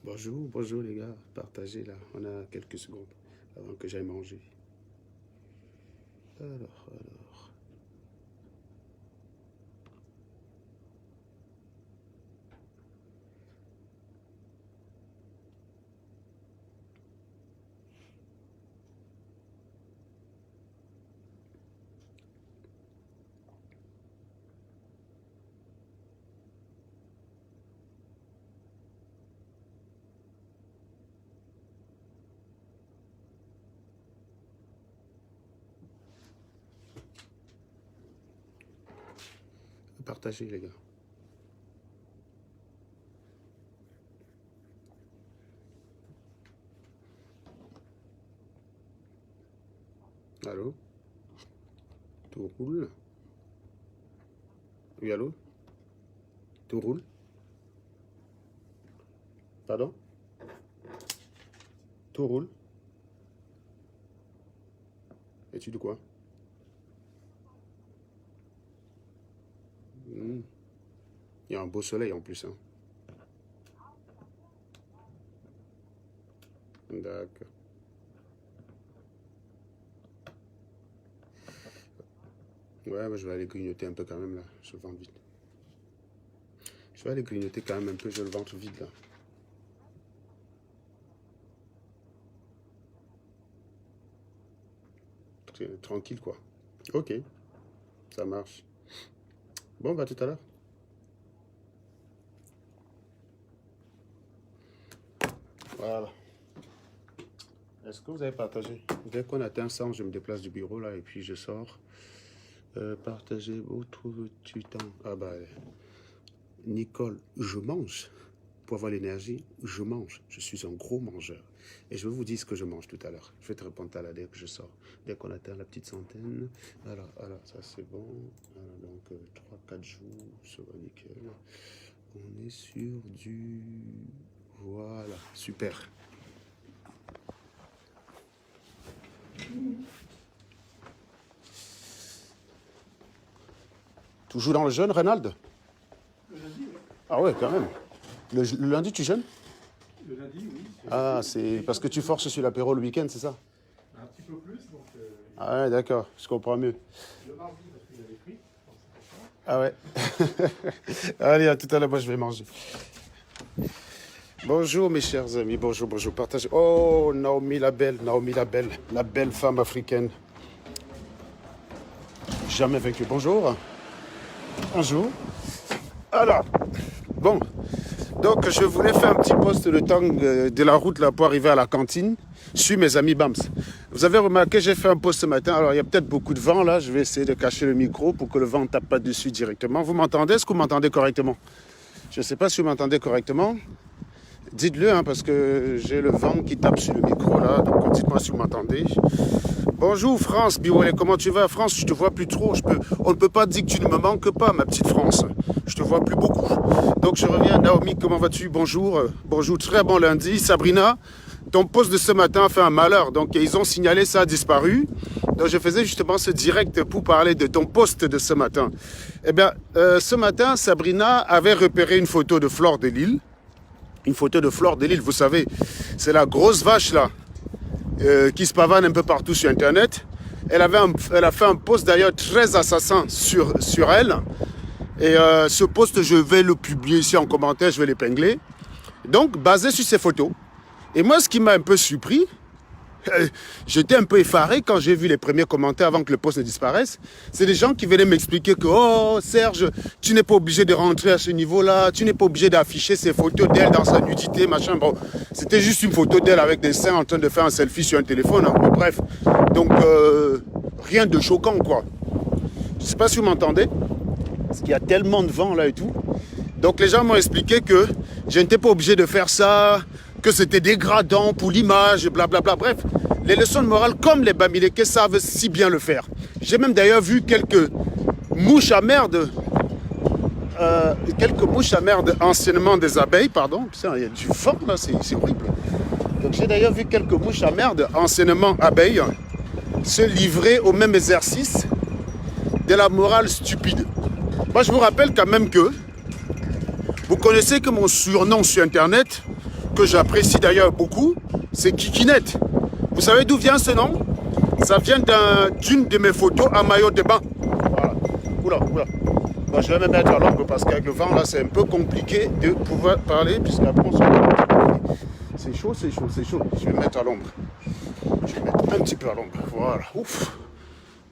Bonjour, bonjour les gars, partagez là, on a quelques secondes avant que j'aille manger. Alors. Partagez les gars. Allô? Tout roule? Oui, allô? Tout roule? Pardon? Tout roule? Et tu dis quoi? Hmm. Il y a un beau soleil en plus, hein. D'accord. Ouais, mais je vais aller grignoter un peu quand même là, je le ventre vide. Je vais aller grignoter quand même un peu, je le ventre vide là. Tranquille quoi. Ok, ça marche. Bon, bah tout à l'heure. Voilà. Est-ce que vous avez partagé? Dès qu'on atteint 100, je me déplace du bureau là et puis je sors. Partager, où trouves-tu temps? Ah bah, Nicole, je mange. Pour avoir l'énergie, je mange. Je suis un gros mangeur. Et je vais vous dire ce que je mange tout à l'heure. Je vais te répondre à la dès que je sors. Dès qu'on atteint la petite centaine. Alors, ça c'est bon. Alors, donc, 3-4 jours, ça va nickel. On est sur du... Voilà, super. Toujours dans le jeûne, Reynald? Le lundi, oui. Ah ouais, quand même. Le lundi, tu jeûnes? Le lundi, oui. Ah, c'est parce que tu forces sur l'apéro le week-end, c'est ça? Un petit peu plus, donc... Ah ouais, d'accord, je comprends mieux. Le mardi, parce qu'il y a des frites, donc c'est Ah ouais. Allez, à tout à l'heure, moi je vais manger. Bonjour mes chers amis, bonjour, partagez. Oh, Naomi la belle, la belle femme africaine. Jamais vaincue. Bonjour. Bonjour. Alors, bon, donc je voulais faire un petit post le temps de la route là pour arriver à la cantine. Je suis mes amis Bams. Vous avez remarqué, j'ai fait un post ce matin. Alors il y a peut-être beaucoup de vent là. Je vais essayer de cacher le micro pour que le vent ne tape pas dessus directement. Vous m'entendez? Est-ce que vous m'entendez correctement? Je ne sais pas si vous m'entendez correctement. Dites-le, hein, parce que j'ai le vent qui tape sur le micro là. Donc dites-moi si vous m'entendez. Bonjour France, Biwele, comment tu vas? France, je te vois plus trop. On ne peut pas dire que tu ne me manques pas, ma petite France. Je te vois plus beaucoup. Donc je reviens. Naomi, comment vas-tu? Bonjour. Bonjour, très bon lundi. Sabrina, ton post de ce matin a fait un malheur. Donc ils ont signalé ça a disparu. Donc je faisais justement ce direct pour parler de ton post de ce matin. Eh bien, ce matin, Sabrina avait repéré une photo de Flore de Lille. Une photo de Flore de Lille, vous savez, c'est la grosse vache là. Qui se pavane un peu partout sur Internet. Elle a fait un post d'ailleurs très assassin sur elle. Et ce post, je vais le publier ici en commentaire, je vais l'épingler. Donc, basé sur ces photos. Et moi, ce qui m'a un peu surpris, j'étais un peu effaré quand j'ai vu les premiers commentaires avant que le post ne disparaisse. C'est des gens qui venaient m'expliquer que « Oh, Serge, tu n'es pas obligé de rentrer à ce niveau-là, tu n'es pas obligé d'afficher ces photos d'elle dans sa nudité, machin. » Bon, c'était juste une photo d'elle avec des seins en train de faire un selfie sur un téléphone. Hein. Mais bref, donc rien de choquant, quoi. Je ne sais pas si vous m'entendez, parce qu'il y a tellement de vent là et tout. Donc les gens m'ont expliqué que je n'étais pas obligé de faire ça, que c'était dégradant pour l'image, blablabla. Bref, les leçons de morale, comme les Bamileke savent si bien le faire. J'ai même d'ailleurs vu quelques mouches à merde, anciennement des abeilles, pardon. Putain, il y a du vent là, c'est horrible. Donc j'ai d'ailleurs vu quelques mouches à merde, anciennement abeilles, se livrer au même exercice de la morale stupide. Moi, je vous rappelle quand même que vous connaissez que mon surnom sur Internet, que j'apprécie d'ailleurs beaucoup, c'est Kikinette. Vous savez d'où vient ce nom? Ça vient d'une de mes photos en maillot de bain. Voilà. Oula. Bon, je vais me mettre à l'ombre parce qu'avec le vent, là, c'est un peu compliqué de pouvoir parler, puisqu'après, c'est chaud. Je vais me mettre à l'ombre. Je vais mettre un petit peu à l'ombre. Voilà. Ouf.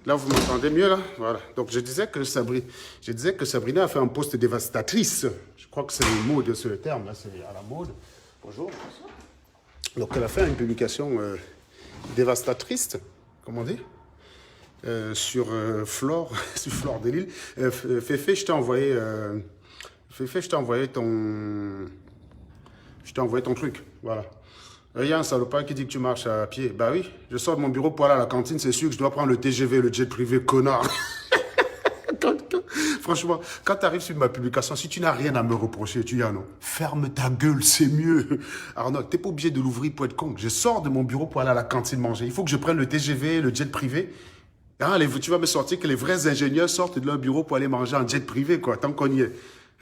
Là, vous m'entendez mieux, là? Voilà. Donc, je disais que Sabrina a fait un post dévastatrice. Je crois que c'est le mot de ce terme, là, c'est à la mode. Bonjour. Donc, elle a fait une publication dévastatrice, comment on dit, sur Flore, sur Flore de Lille. Féfé, je t'ai envoyé, ton truc, voilà. Il y a un salopard qui dit que tu marches à pied. Bah oui, je sors de mon bureau pour aller à la cantine, c'est sûr que je dois prendre le TGV, le jet privé, connard. Franchement, quand tu arrives sur ma publication, si tu n'as rien à me reprocher, tu dis ah non, ferme ta gueule, c'est mieux. Arnaud, tu n'es pas obligé de l'ouvrir pour être con. Je sors de mon bureau pour aller à la cantine manger. Il faut que je prenne le TGV, le jet privé. Ah, tu vas me sortir que les vrais ingénieurs sortent de leur bureau pour aller manger en jet privé, quoi, tant qu'on y est.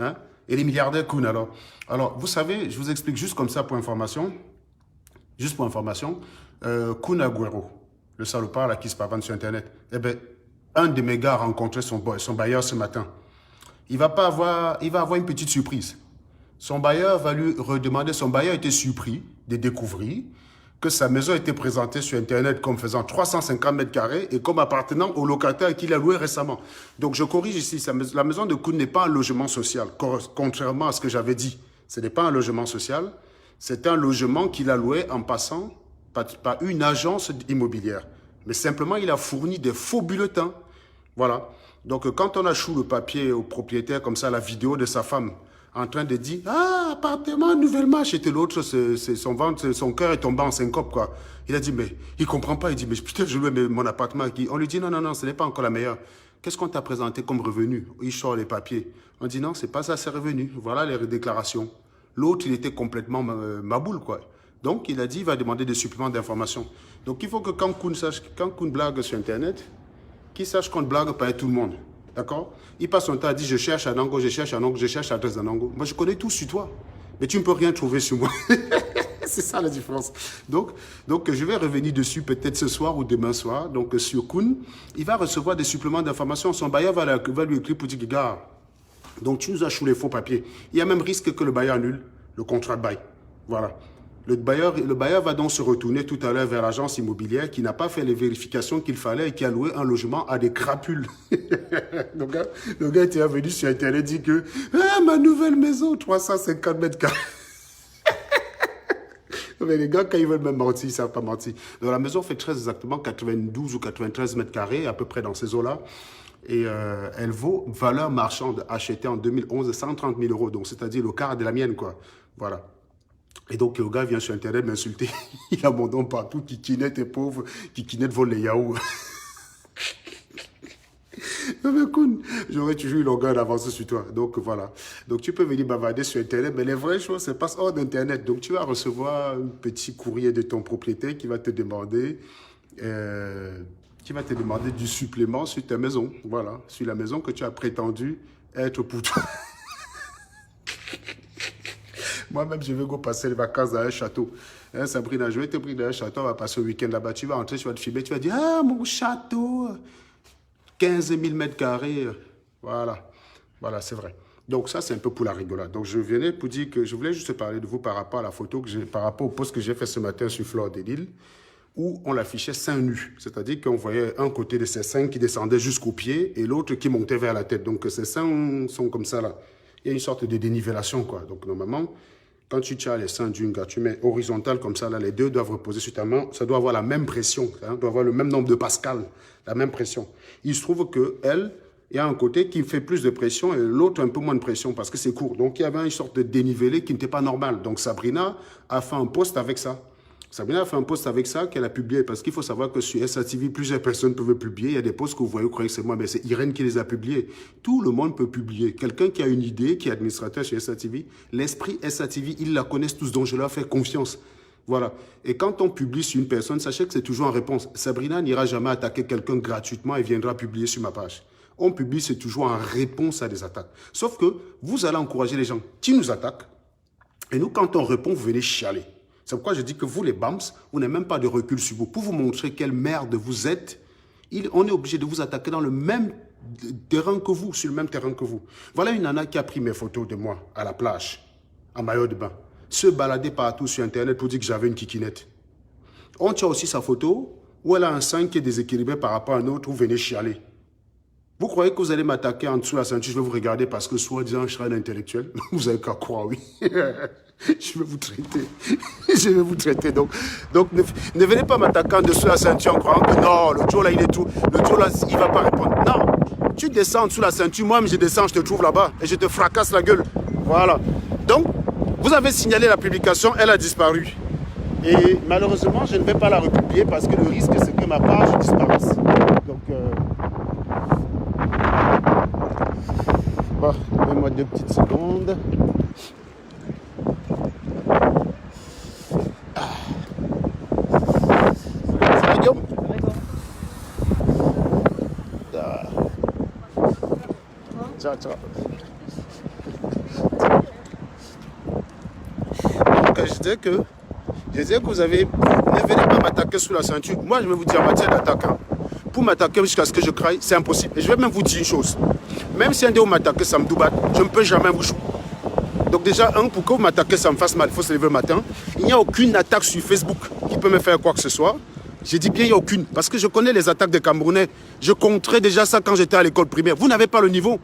Hein? Et les milliardaires Koun, alors. Alors, vous savez, je vous explique juste comme ça pour information. Juste pour information, Kun Agüero, le salopard là, qui se pavane sur Internet, eh ben, un de mes gars a rencontré son bailleur ce matin. Il va avoir une petite surprise. Son bailleur va lui redemander, son bailleur était surpris de découvrir que sa maison était présentée sur Internet comme faisant 350 mètres carrés et comme appartenant au locataire qu'il a loué récemment. Donc je corrige ici, la maison de Kun n'est pas un logement social, contrairement à ce que j'avais dit. Ce n'est pas un logement social. C'est un logement qu'il a loué en passant par une agence immobilière. Mais simplement, il a fourni des faux bulletins. Voilà. Donc, quand on a chou le papier au propriétaire, comme ça, la vidéo de sa femme, en train de dire « Ah, appartement nouvellement !» C'était l'autre, son ventre, son cœur est tombé en syncope, quoi. Il a dit « Mais il ne comprend pas. » Il dit « Mais putain, je loue mon appartement à qui ?» On lui dit « Non, ce n'est pas encore la meilleure. Qu'est-ce qu'on t'a présenté comme revenu ?» Il sort les papiers. On dit « Non, ce n'est pas ça, c'est revenu. Voilà les déclarations. » L'autre, il était complètement maboule, quoi. Donc, il a dit, il va demander des suppléments d'informations. Donc, il faut que quand Kun blague sur Internet, qu'il sache qu'on ne blague pas à tout le monde. D'accord? Il passe son temps à dire, je cherche un ango, je cherche l'adresse d'un ango. Moi, je connais tout sur toi. Mais tu ne peux rien trouver sur moi. C'est ça la différence. Donc, je vais revenir dessus peut-être ce soir ou demain soir. Donc, sur Kun, il va recevoir des suppléments d'informations. Son bailleur va lui écrire pour dire, gars, donc, tu nous as chou les faux papiers. Il y a même risque que le bailleur annule le contrat de bail. Voilà. Le bailleur va donc se retourner tout à l'heure vers l'agence immobilière qui n'a pas fait les vérifications qu'il fallait et qui a loué un logement à des crapules. Le gars était venu sur Internet et dit que « Ah, ma nouvelle maison, 350 mètres carrés. » Mais les gars, quand ils veulent même mentir, ils ne savent pas mentir. Donc, la maison fait très exactement 92 ou 93 mètres carrés, à peu près dans ces eaux-là. Et elle vaut valeur marchande achetée en 2011 130 000 euros. Donc, c'est-à-dire le quart de la mienne, quoi. Voilà. Et donc, le gars vient sur Internet m'insulter. Il a mon nom partout. Kikinette est pauvre. Kikinette vole les yaourts. Non, mais Kun, j'aurais toujours eu l'orgueil d'avancer sur toi. Donc, voilà. Donc, tu peux venir bavarder sur Internet. Mais les vraies choses se passent hors d'Internet. Donc, tu vas recevoir un petit courrier de ton propriétaire qui va te demander... du supplément sur ta maison. Voilà, sur la maison que tu as prétendu être pour toi. Moi-même, je vais go passer les vacances dans un château. Hein, Sabrina, je vais te prendre dans un château, on va passer le week-end là-bas. Tu vas entrer, tu vas te filmer, tu vas dire, ah, mon château, 15 000 mètres carrés. Voilà, voilà, c'est vrai. Donc ça, c'est un peu pour la rigolade. Donc je venais pour dire que je voulais juste parler de vous par rapport à la photo, par rapport au post que j'ai fait ce matin sur Flore de Lille, où on l'affichait seins nus. C'est-à-dire qu'on voyait un côté de ses seins qui descendait jusqu'aux pieds et l'autre qui montait vers la tête. Donc ses seins sont comme ça là. Il y a une sorte de dénivellation, quoi. Donc normalement, quand tu tiens les seins d'une gars, tu mets horizontal comme ça, là, les deux doivent reposer sur ta main. Ça doit avoir la même pression, hein, doit avoir le même nombre de pascal, la même pression. Il se trouve qu'elle, il y a un côté qui fait plus de pression et l'autre un peu moins de pression parce que c'est court. Donc il y avait une sorte de dénivelé qui n'était pas normal. Donc Sabrina a fait un post avec ça. Sabrina a fait un post avec ça qu'elle a publié parce qu'il faut savoir que sur SATV, plusieurs personnes peuvent publier. Il y a des posts que vous voyez, vous croyez que c'est moi, mais c'est Irène qui les a publiés. Tout le monde peut publier. Quelqu'un qui a une idée, qui est administrateur chez SATV, l'esprit SATV, ils la connaissent tous, donc je leur fais confiance. Voilà. Et quand on publie sur une personne, sachez que c'est toujours en réponse. Sabrina n'ira jamais attaquer quelqu'un gratuitement et viendra publier sur ma page. On publie, c'est toujours en réponse à des attaques. Sauf que vous allez encourager les gens qui nous attaquent. Et nous, quand on répond, vous venez chialer. C'est pourquoi je dis que vous, les BAMS, vous n'avez même pas de recul sur vous. Pour vous montrer quelle merde vous êtes, on est obligé de vous attaquer dans le même terrain que vous, sur le même terrain que vous. Voilà une nana qui a pris mes photos de moi à la plage, en maillot de bain, se balader partout sur Internet pour dire que j'avais une kikinette. On tient aussi sa photo où elle a un sein qui est déséquilibré par rapport à un autre, vous venez chialer. Vous croyez que vous allez m'attaquer en dessous de la ceinture, je vais vous regarder parce que soi-disant je serai un intellectuel? Vous avez qu'à croire, oui. Je vais vous traiter. Je vais vous traiter. Donc ne venez pas m'attaquer en dessous de la ceinture en croyant que non, le Joe là, il est tout. Le Joe là, il ne va pas répondre. Non, tu descends en dessous de la ceinture, moi-même je descends, je te trouve là-bas et je te fracasse la gueule. Voilà. Donc, vous avez signalé la publication, elle a disparu. Et malheureusement, je ne vais pas la republier parce que le risque, c'est que ma page disparaisse. Donc, bon, donnez-moi 2 petites secondes. Ça va, Guillaume? Ciao, ciao. Donc, je disais que vous avez... Ne venez pas m'attaquer sous la ceinture. Moi, je vais vous dire en matière d'attaque. Pour m'attaquer jusqu'à ce que je craille, c'est impossible. Et je vais même vous dire une chose. Même si un de vous m'attaquez, ça me doubat, je ne peux jamais vous jouer. Donc déjà, pour que vous m'attaquez, ça me fasse mal. Il faut se lever le matin. Il n'y a aucune attaque sur Facebook qui peut me faire quoi que ce soit. J'ai dit bien, il n'y a aucune. Parce que je connais les attaques des Camerounais. Je compterais déjà ça quand j'étais à l'école primaire. Vous n'avez pas le niveau.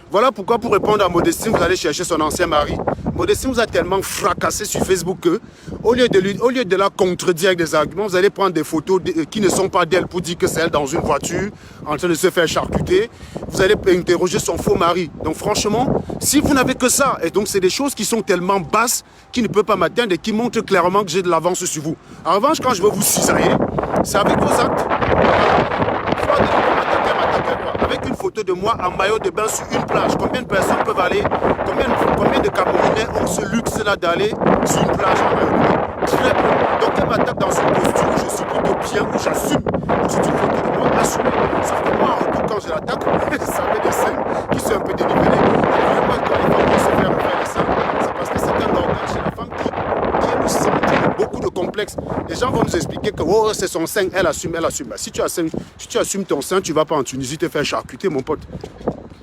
Voilà pourquoi, pour répondre à Modestine, vous allez chercher son ancien mari. Modestine vous a tellement fracassé sur Facebook que, au lieu de la contredire avec des arguments, vous allez prendre des photos qui ne sont pas d'elle pour dire que c'est elle dans une voiture, en train de se faire charcuter. Vous allez interroger son faux mari. Donc franchement, si vous n'avez que ça, et donc c'est des choses qui sont tellement basses qui ne peuvent pas m'atteindre et qui montrent clairement que j'ai de l'avance sur vous. En revanche, quand je veux vous cisailler, c'est avec vos actes. Avec une photo de moi en maillot de bain sur une plage. Combien de personnes peuvent aller, combien de Camerounais ont ce luxe-là d'aller sur une plage en maillot de bain? Très peu. Donc elle m'attaque dans une posture où je suis plutôt bien, où j'assume. Donc c'est une photo de moi assumée. Sauf que moi, en retour, quand je l'attaque, ça fait des seins qui sont un peu dénivelés. Et moi, quand les femmes vont se faire refaire les seins, c'est parce que c'est un organe chez la femme qui est le centre de beaucoup de complexes. Les gens vont nous expliquer que oh, c'est son sein, elle assume, elle assume. Bah, si tu assumes ton sein, tu ne vas pas en Tunisie te faire charcuter, mon pote.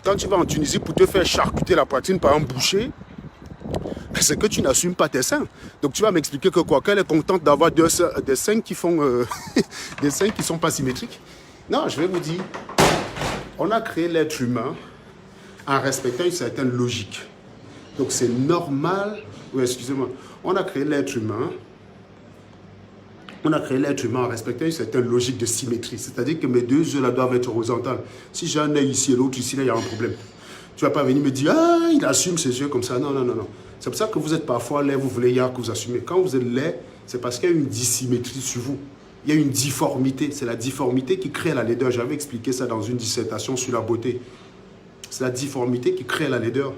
Quand tu vas en Tunisie pour te faire charcuter la poitrine par un boucher, c'est que tu n'assumes pas tes seins. Donc tu vas m'expliquer que quoi, qu'elle est contente d'avoir des seins qui font des seins qui ne sont pas symétriques. Non, je vais vous dire, on a créé l'être humain en respectant une certaine logique. Donc c'est normal, oui, excusez-moi, on a créé l'être humain. On a créé l'être humain en respectant une certaine logique de symétrie. C'est-à-dire que mes deux yeux là doivent être horizontales. Si j'ai un œil ici et l'autre ici, là, il y a un problème. Tu ne vas pas venir me dire, ah, il assume ses yeux comme ça. Non, non, non, non. C'est pour ça que vous êtes parfois laid, vous voulez hier que vous assumez. Quand vous êtes laid, c'est parce qu'il y a une dissymétrie sur vous. Il y a une difformité. C'est la difformité qui crée la laideur. J'avais expliqué ça dans une dissertation sur la beauté. C'est la difformité qui crée la laideur.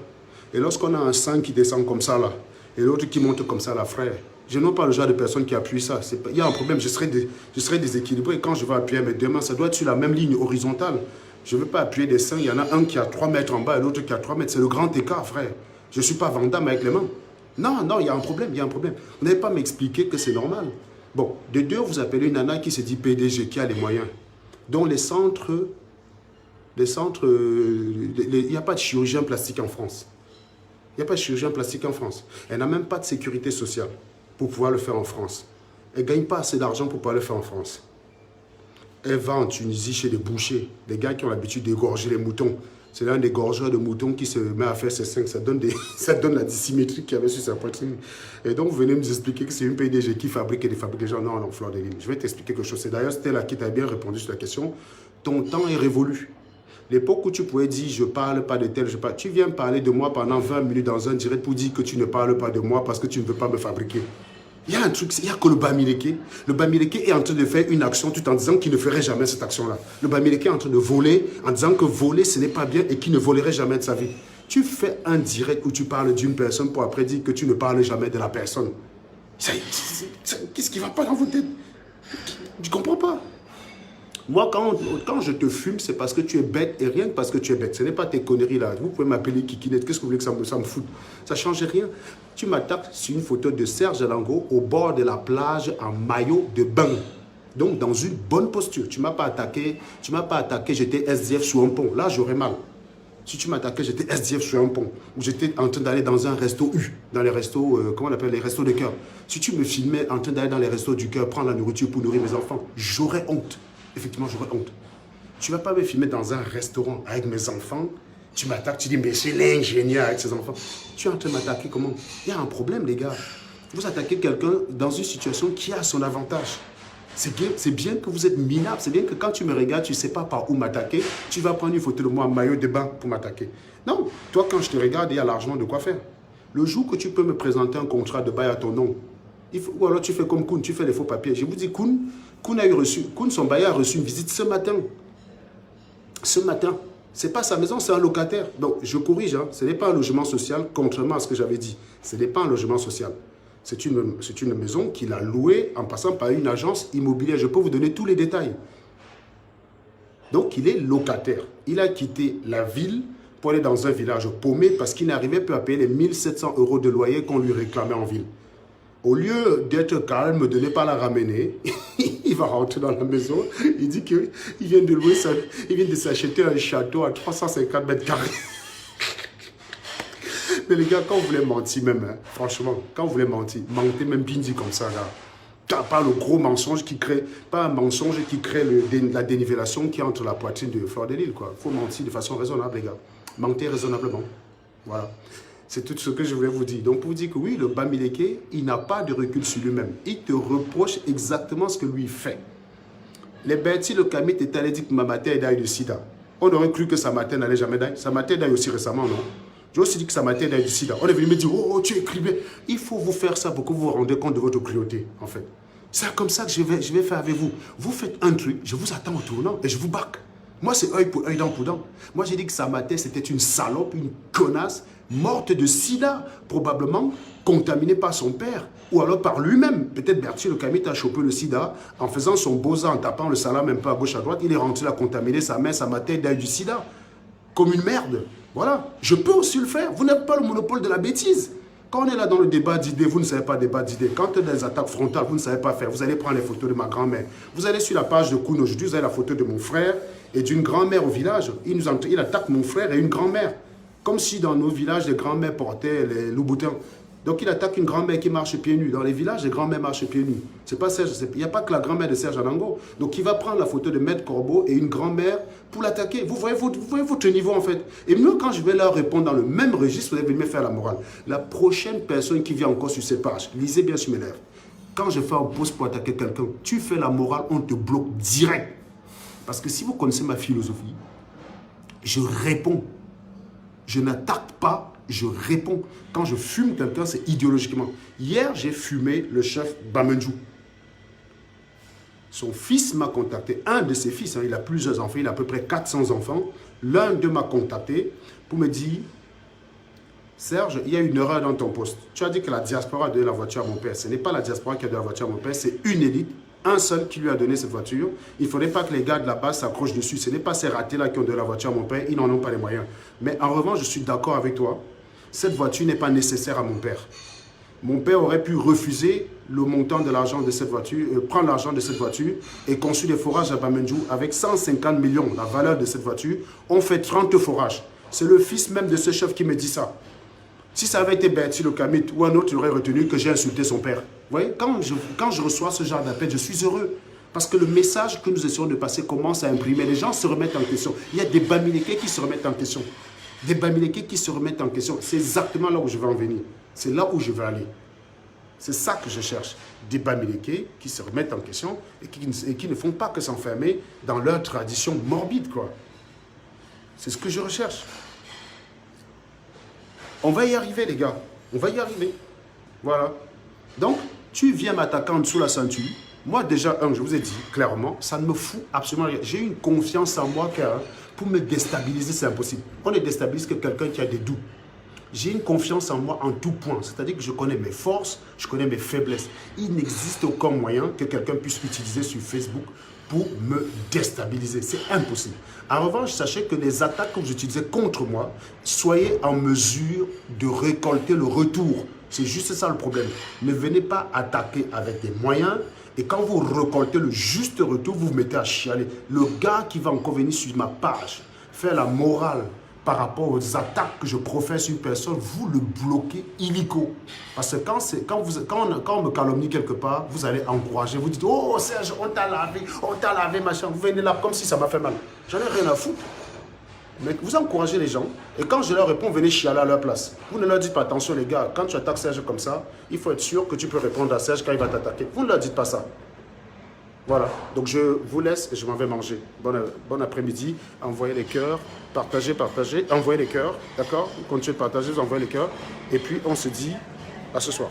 Et lorsqu'on a un sein qui descend comme ça, là, et l'autre qui monte comme ça, là, frère, je n'ai pas le genre de personne qui appuie ça. Il y a un problème, je serai déséquilibré. Quand je vais appuyer mes deux mains, ça doit être sur la même ligne horizontale. Je ne veux pas appuyer des seins. Il y en a un qui a 3 mètres en bas et l'autre qui a 3 mètres. C'est le grand écart, frère. Je ne suis pas Van Damme avec les mains. Non, non, il y a un problème, il y a un problème. Vous n'allez pas m'expliquer que c'est normal. Bon, de deux, vous appelez une nana qui se dit PDG, qui a les moyens. Dont les centres, il n'y a pas de chirurgien plastique en France. Il n'y a pas de chirurgien plastique en France. Elle n'a même pas de sécurité sociale pour pouvoir le faire en France. Elle ne gagne pas assez d'argent pour pouvoir le faire en France. Elle va en Tunisie chez des bouchers, des gars qui ont l'habitude d'égorger les moutons. C'est l'un des gorgeurs de moutons qui se met à faire ses seins. Ça donne la dissymétrie qu'il y avait sur sa poitrine. Et donc, vous venez nous expliquer que c'est une PDG qui fabrique et défabrique les gens. Non, non, Fleur de Lune. Je vais t'expliquer quelque chose. C'est d'ailleurs Stella qui t'a bien répondu sur la question. Ton temps est révolu. L'époque où tu pouvais dire, je ne parle pas de tel, je parle. Tu viens parler de moi pendant 20 minutes dans un direct pour dire que tu ne parles pas de moi parce que tu ne veux pas me fabriquer. Il y a un truc, il y a que le Bamileke. Le Bamileke est en train de faire une action tout en disant qu'il ne ferait jamais cette action-là. Le Bamileke est en train de voler en disant que voler, ce n'est pas bien et qu'il ne volerait jamais de sa vie. Tu fais un direct où tu parles d'une personne pour après dire que tu ne parles jamais de la personne. Qu'est-ce qui ne va pas dans votre tête? Tu ne comprends pas. Moi, quand je te fume, c'est parce que tu es bête et rien que parce que tu es bête. Ce n'est pas tes conneries là. Vous pouvez m'appeler Kikinette. Qu'est-ce que vous voulez que ça me foute? Ça ne change rien. Tu m'attaques sur une photo de Serge Alango au bord de la plage en maillot de bain. Donc, dans une bonne posture. Tu ne m'as pas attaqué. J'étais SDF sous un pont. Là, j'aurais mal. Si tu m'attaquais, j'étais SDF sur un pont. Ou j'étais en train d'aller dans un resto U. Dans les restos, comment on appelle, les restos de cœur. Si tu me filmais en train d'aller dans les restos du cœur, prendre la nourriture pour nourrir mes enfants, j'aurais honte. Effectivement, j'aurais honte. Tu ne vas pas me filmer dans un restaurant avec mes enfants. Tu m'attaques, tu dis, mais c'est l'ingénieur avec ses enfants. Tu es en train de m'attaquer comment? Il y a un problème, les gars. Vous attaquez quelqu'un dans une situation qui a son avantage. C'est bien que vous êtes minable. C'est bien que quand tu me regardes, tu ne sais pas par où m'attaquer. Tu vas prendre une photo de moi en maillot de bain pour m'attaquer. Non, toi, quand je te regarde, il y a largement de quoi faire. Le jour que tu peux me présenter un contrat de bail à ton nom, ou alors tu fais comme Koun, tu fais les faux papiers. Je vous dis, Koun, son bailleur a reçu une visite ce matin. Ce matin. Ce n'est pas sa maison, c'est un locataire. Donc, je corrige, hein, ce n'est pas un logement social, contrairement à ce que j'avais dit. Ce n'est pas un logement social. C'est une maison qu'il a louée en passant par une agence immobilière. Je peux vous donner tous les détails. Donc, il est locataire. Il a quitté la ville pour aller dans un village paumé parce qu'il n'arrivait plus à payer les 1700 € de loyer qu'on lui réclamait en ville. Au lieu d'être calme, de ne pas la ramener, il va rentrer dans la maison. Il dit qu'il vient de s'acheter un château à 350 mètres carrés. Mais les gars, quand vous voulez mentir même, hein, franchement, quand vous voulez mentir, mentez même bien dit comme ça, là. Pas le gros mensonge qui crée, pas un mensonge qui crée la dénivellation qui est entre la poitrine de Fleur de Lille, quoi. Il faut mentir de façon raisonnable, les gars. Mentez raisonnablement. Voilà. C'est tout ce que je voulais vous dire. Donc, pour vous dire que oui, le Bamileke, il n'a pas de recul sur lui-même. Il te reproche exactement ce que lui fait. Les Bertie, le Kamit est allé dire que Mamate est d'ailleurs du sida. On aurait cru que Samaté n'allait jamais d'ailleurs. Samaté d'ailleurs aussi récemment, non? J'ai aussi dit que Samaté d'ailleurs du sida. On est venu me dire, oh, tu écrivais. Il faut vous faire ça pour que vous vous rendez compte de votre cruauté, en fait. C'est comme ça que je vais faire avec vous. Vous faites un truc, je vous attends au tournant et je vous bac. Moi, c'est œil pour œil, dent pour dent. Moi, j'ai dit que Samaté, c'était une salope, une connasse, morte de sida, probablement contaminée par son père, ou alors par lui-même. Peut-être Bertie le Kamit a chopé le sida en faisant son boza, en tapant le salam un peu à gauche, à droite. Il est rentré à contaminer sa mère, Samaté, d'ailleurs du sida. Comme une merde. Voilà. Je peux aussi le faire. Vous n'avez pas le monopole de la bêtise. Quand on est là dans le débat d'idées, vous ne savez pas débat d'idées. Quand il y a des attaques frontales, vous ne savez pas faire. Vous allez prendre les photos de ma grand-mère. Vous allez sur la page de Koun aujourd'hui, vous avez la photo de mon frère et d'une grand-mère au village. Il attaque mon frère et une grand-mère. Comme si dans nos villages, les grands-mères portaient les loups-boutins. Donc il attaque une grand-mère qui marche pieds nus. Dans les villages, les grands-mères marchent pieds nus. C'est pas Serge, il n'y a pas que la grand-mère de Serge Alango. Donc il va prendre la photo de Maître Corbeau et une grand-mère pour l'attaquer. Vous voyez votre niveau en fait. Et mieux quand je vais leur répondre dans le même registre, vous allez venir me faire la morale. La prochaine personne qui vient encore sur ces pages, lisez bien sur mes lèvres. Quand je fais un post pour attaquer quelqu'un, tu fais la morale, on te bloque direct. Parce que si vous connaissez ma philosophie, je réponds. Je n'attaque pas, je réponds. Quand je fume quelqu'un, c'est idéologiquement. Hier, j'ai fumé le chef Bamendjou. Son fils m'a contacté, un de ses fils, hein, il a plusieurs enfants, il a à peu près 400 enfants. L'un d'eux m'a contacté pour me dire, Serge, il y a une erreur dans ton poste. Tu as dit que la diaspora a donné la voiture à mon père. Ce n'est pas la diaspora qui a donné la voiture à mon père, c'est une élite. Un seul qui lui a donné cette voiture. Il ne faudrait pas que les gars de la base s'accrochent dessus. Ce n'est pas ces ratés-là qui ont donné la voiture à mon père. Ils n'en ont pas les moyens. Mais en revanche, je suis d'accord avec toi. Cette voiture n'est pas nécessaire à mon père. Mon père aurait pu refuser le montant de l'argent de cette voiture, prendre l'argent de cette voiture et construire des forages à Bamendjou avec 150 millions. La valeur de cette voiture, on fait 30 forages. C'est le fils même de ce chef qui me dit ça. Si ça avait été Bertie le Kamit ou un autre, il aurait retenu que j'ai insulté son père. Vous voyez, quand je reçois ce genre d'appel, je suis heureux. Parce que le message que nous essayons de passer commence à imprimer. Les gens se remettent en question. Il y a des Bamileke qui se remettent en question. Des Bamileke qui se remettent en question. C'est exactement là où je veux en venir. C'est là où je veux aller. C'est ça que je cherche. Des Bamileke qui se remettent en question et qui ne font pas que s'enfermer dans leur tradition morbide, quoi. C'est ce que je recherche. On va y arriver, les gars. On va y arriver. Voilà. Donc, tu viens m'attaquer en dessous la ceinture. Moi, déjà, je vous ai dit clairement, ça ne me fout absolument rien. J'ai une confiance en moi car pour me déstabiliser, c'est impossible. On ne déstabilise que quelqu'un qui a des doutes. J'ai une confiance en moi en tout point. C'est-à-dire que je connais mes forces, je connais mes faiblesses. Il n'existe aucun moyen que quelqu'un puisse utiliser sur Facebook pour me déstabiliser. C'est impossible. En revanche, sachez que les attaques que vous utilisez contre moi, soyez en mesure de récolter le retour. C'est juste ça le problème. Ne venez pas attaquer avec des moyens. Et quand vous récoltez le juste retour, vous vous mettez à chialer. Le gars qui va encore venir sur ma page, faire la morale par rapport aux attaques que je profère sur une personne, vous le bloquez illico. Parce que quand on me calomnie quelque part, vous allez encourager, vous dites « Oh Serge, on t'a lavé, machin ». Vous venez là comme si ça m'a fait mal. J'en ai rien à foutre. Mais vous encouragez les gens, et quand je leur réponds, venez chialer à leur place. Vous ne leur dites pas, attention les gars, quand tu attaques Serge comme ça, il faut être sûr que tu peux répondre à Serge quand il va t'attaquer. Vous ne leur dites pas ça. Voilà, donc je vous laisse et je m'en vais manger. Bon après-midi, envoyez les cœurs, partagez, envoyez les cœurs, d'accord? Continuez de partager, envoyez les cœurs, et puis on se dit à ce soir.